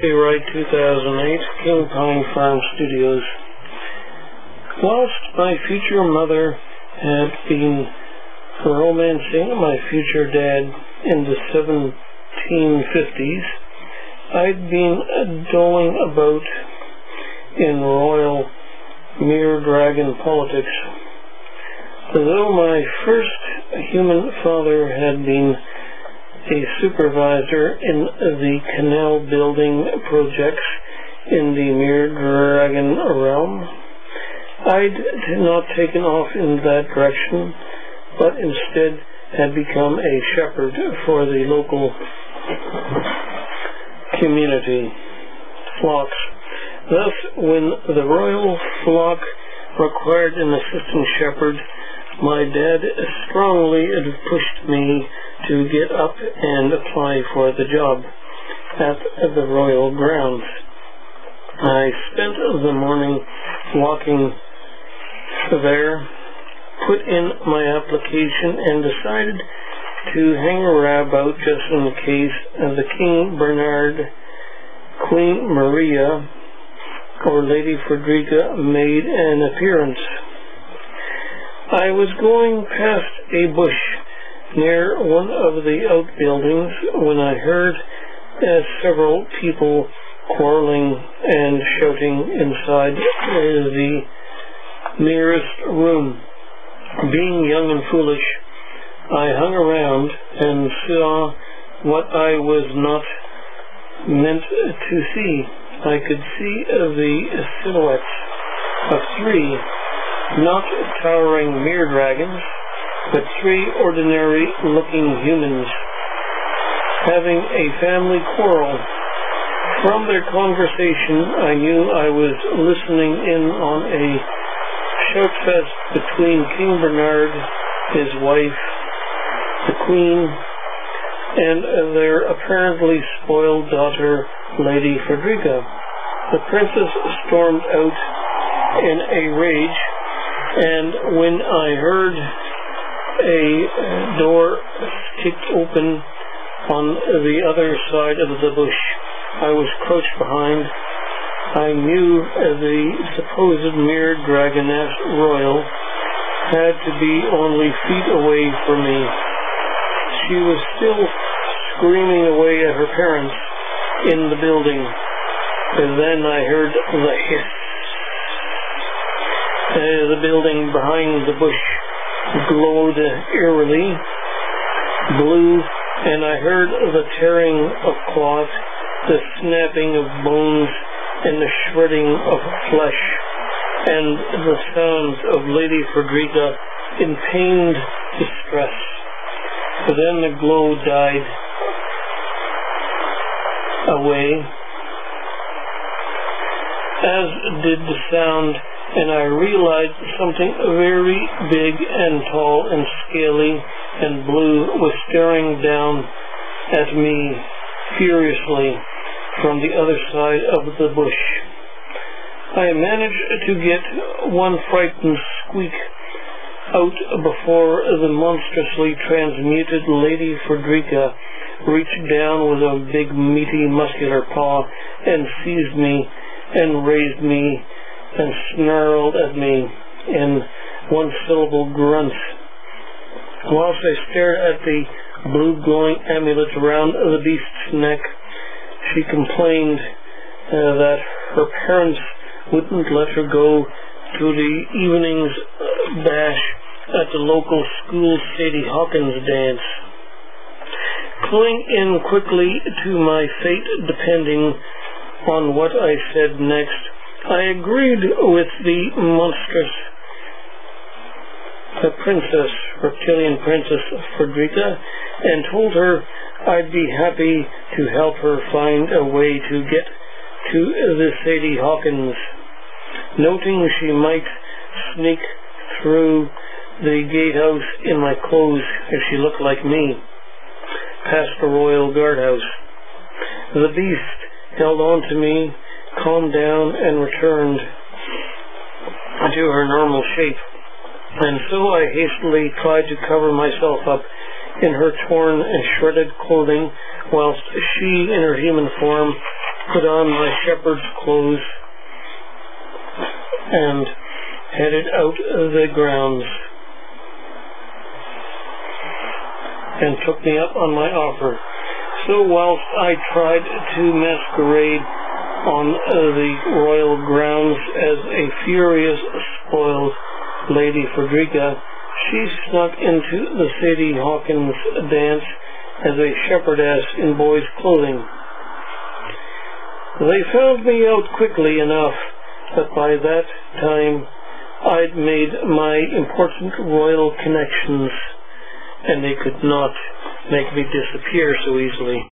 Copyright 2008, King Pine Farm Studios. Whilst my future mother had been romancing my future dad in the 1750s, I'd been doling about in royal mere dragon politics. Though my first human father had been a supervisor in the canal building projects in the mere dragon realm, I'd not taken off in that direction, but instead had become a shepherd for the local community flocks. Thus, when the royal flock required an assistant shepherd, my dad strongly pushed me to get up and apply for the job at the royal grounds. I spent the morning walking there, put in my application, and decided to hang about just in case the King Bernard, Queen Maria, or Lady Frederica made an appearance. I was going past a bush near one of the outbuildings when I heard several people quarreling and shouting inside the nearest room. Being young and foolish, I hung around and saw what I was not meant to see. I could see the silhouettes of three not towering mere dragons, but three ordinary-looking humans having a family quarrel. From their conversation, I knew I was listening in on a shout-fest between King Bernard, his wife, the Queen, and their apparently spoiled daughter, Lady Frederica. The princess stormed out in a rage, and when I heard a door kicked open on the other side of the bush I was crouched behind, I knew the supposed mere dragoness royal had to be only feet away from me. She was still screaming away at her parents in the building, and then I heard the hiss. The building behind the bush glowed eerily blue, and I heard the tearing of cloth, the snapping of bones, and the shredding of flesh, and the sounds of Lady Frederica in pained distress. Then the glow died away, as did the sound, and I realized something very big and tall and scaly and blue was staring down at me furiously from the other side of the bush. I managed to get one frightened squeak out before the monstrously transmuted Lady Frederica reached down with a big, meaty, muscular paw and seized me and raised me and snarled at me in one-syllable grunts. Whilst I stared at the blue glowing amulet around the beast's neck, she complained that her parents wouldn't let her go to the evening's bash at the local school Sadie Hawkins dance. Cluing in quickly to my fate depending on what I said next, I agreed with the monstrous reptilian princess Frederica, and told her I'd be happy to help her find a way to get to the Sadie Hawkins, noting she might sneak through the gatehouse in my clothes if she looked like me, past the royal guardhouse. The beast held on to me, calmed down, and returned to her normal shape, and so I hastily tried to cover myself up in her torn and shredded clothing, whilst she, in her human form, put on my shepherd's clothes, and headed out of the grounds, and took me up on my offer. So whilst I tried to masquerade on the royal grounds as a furious, spoiled Lady Frederica, she snuck into the Sadie Hawkins dance as a shepherdess in boy's clothing. They found me out quickly enough, but by that time I'd made my important royal connections, and they could not make me disappear so easily.